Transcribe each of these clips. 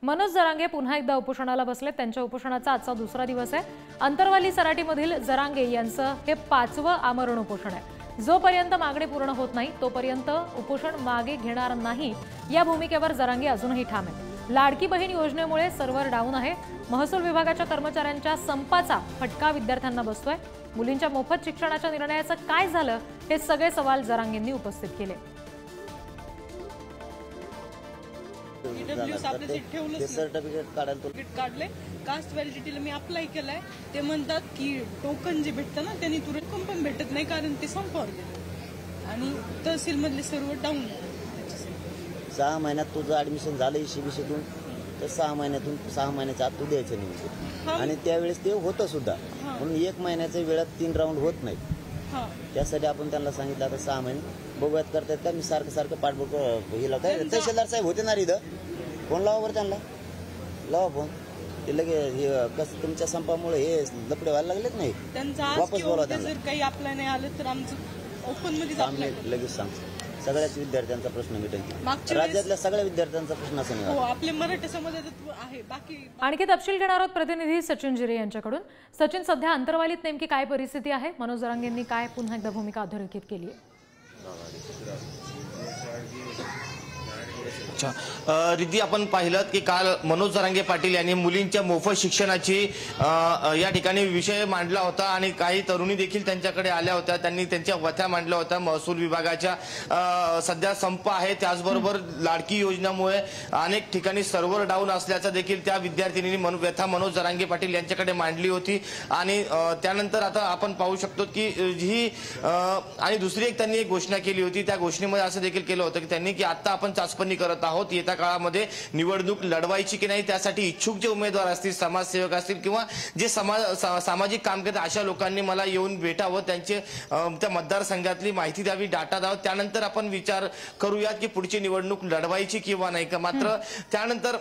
मनोज जरांगे पुन्हा एकदा उपोषणाला बसले। त्यांच्या उपोषणाचा आजचा दुसरा दिवस आहे। अंतरवाली सराटीमधील जरांगे यांचं हे 5वं आमरण उपोषण आहे। जोपर्यंत मागणी पूर्ण होत नाही तोपर्यंत उपोषण मागे घेणार नाही या भूमिकेवर जरांगे अजूनही ठाम आहेत। लाडकी बहीण योजनेमुळे सर्व्हर डाऊन आहे। महसूल विभागाच्या कर्मचाऱ्यांच्या संपाचा फटका विद्यार्थ्यांना बसतोय। मुलींच्या मोफत शिक्षणाच्या निर्णयाचं काय झालं हे सगळे सवाल जरांगेंनी उपस्थित केले। सर्टिफिकेट काढले कास्ट व्हॅलिडिटीला मी अप्लाय केलाय। ते म्हणतात की टोकन जे भेटतं ना त्यांनी तुरंत पण भेटत नाही कारण ते संपावर गेले आणि तहसील मधले सर्व डाऊन। 6 महिन्यात तुझं ऍडमिशन झालं ईसीबीसीतून तर 6 महिन्याच्या आत तू द्यायचं नाही आणि त्यावेळेस ते होतं सुद्धा म्हणून 1 महिन्याच्या वेळात 3 राऊंड होत नाही। त्यासाठी आपण त्यांना सांगितलं आता 6 महिने बघूयात करतात का। मी सारखं पाठबुक हिला काय तहसीलदार साहेब होते ना इथं फोन लावा बरं त्यांना लावा फोन ते लगे कसं तुमच्या संपामुळे हे लपडे व्हायला लागलेत नाही वापस बोलवा त्यांना। जर काही आपल्या नाही आलं तर आमचं ओपन मध्ये लगेच सांग सगळ्याच विद्यार्थ्यांचा प्रश्न मिटेल राज्यातल्या सगळ्या विद्यार्थ्यांचा प्रश्न असं नाही आपल्या मराठी समाजात आहे। बाकी आणखी तपशील घेणार आहोत प्रतिनिधी सचिन जिरे यांच्याकडून। सचिन, सध्या अंतरवालीत नेमकी काय परिस्थिती आहे? मनोज जरांगेंनी काय पुन्हा एकदा भूमिका अधोरेखित केली आहे? रिद्धी, आपण पाहिलं की काल मनोज जरांगे पाटील यांनी मुलींच्या मोफत शिक्षणाची या ठिकाणी विषय मांडला होता आणि काही तरुणी देखील त्यांच्याकडे आल्या होत्या। त्यांनी त्यांच्या व्यथा मांडल्या होत्या। महसूल विभागाच्या सध्या संप आहे, त्याचबरोबर लाडकी योजनेमुळे अनेक ठिकाणी सर्व्हर डाऊन असल्याचा देखील त्या विद्यार्थिनींनी व्यथा मनोज जरांगे पाटील यांच्याकडे मांडली होती। आणि त्यानंतर आता आपण पाहू शकतो की ही आणि दुसरी एक त्यांनी एक घोषणा केली होती। त्या घोषणेमध्ये असं देखील केलं होतं की त्यांनी की आता आपण चाचपणी करत आहोत, येत्या काळामध्ये निवडणूक लढवायची की नाही त्यासाठी इच्छुक जे उमेदवार असतील, समाजसेवक असतील किंवा जे सामाजिक काम करतात अशा लोकांनी मला येऊन भेटावं, त्यांचे त्या मतदारसंघातली माहिती द्यावी, डाटा द्यावा, त्यानंतर आपण विचार करूयात की पुढची निवडणूक लढवायची किंवा नाही का। मात्र त्यानंतर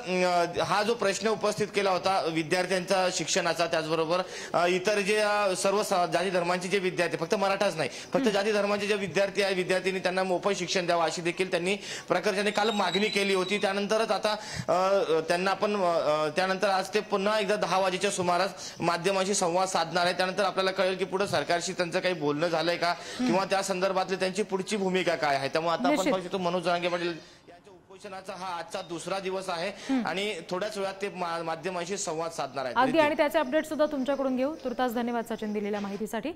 हा जो प्रश्न उपस्थित केला होता विद्यार्थ्यांचा शिक्षणाचा, त्याचबरोबर इतर जे सर्व जाती धर्मांचे जे विद्यार्थी, फक्त मराठाच नाही, फक्त जाती धर्माचे जे विद्यार्थी आहे विद्यार्थ्यांनी त्यांना मोफत शिक्षण द्यावं अशी देखील त्यांनी प्रकर्षाने काल मागणी केली होती। त्यानंतरच आता त्यांना आपण त्यानंतर आज ते पुन्हा एकदा 10 वाजेच्या सुमारास माध्यमांशी संवाद साधणार आहे। त्यानंतर आपल्याला कळेल की पुढे सरकारशी त्यांचं काही बोलणं झालंय का किंवा त्या संदर्भातली त्यांची पुढची भूमिका काय आहे। त्यामुळे आता आपण पाहू शकतो मनोज जरांगे पाटील यांच्या उपोषणाचा हा आजचा दुसरा दिवस आहे आणि थोड्याच वेळात ते माध्यमांशी संवाद साधणार आहेत। अगदी, आणि त्याचे अपडेट सुद्धा तुमच्याकडून घेऊ। तुर्तास धन्यवाद सचिन दिलेल्या माहितीसाठी।